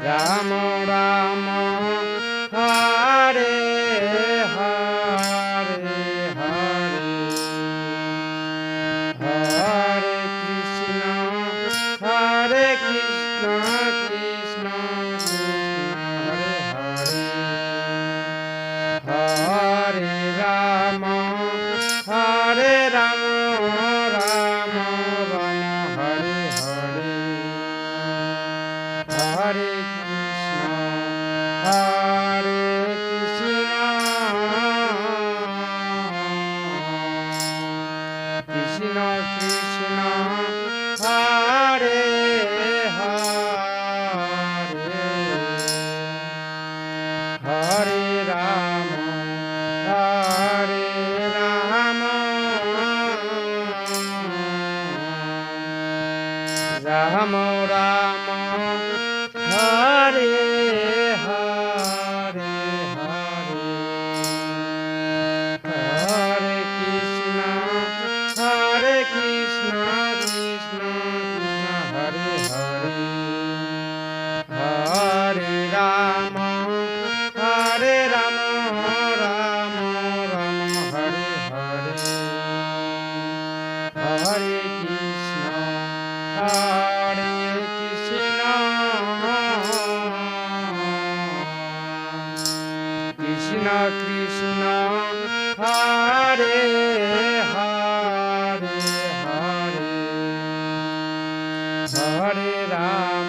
Ram Ram Hare Hare Hare Krishna Krishna Hare Hare Ram Ram Ram Hare Hare Krishna Krishna Hare Hare Ram Ram Ram Hare Hare Hare Krishna Krishna Hare Hare Ram Ram Ram Hare Hare Krishna Krishna Krishna Hare Hare Ram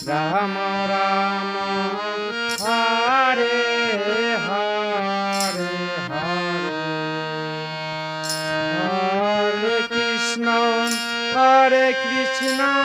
Ram Ram Hare Hare Krishna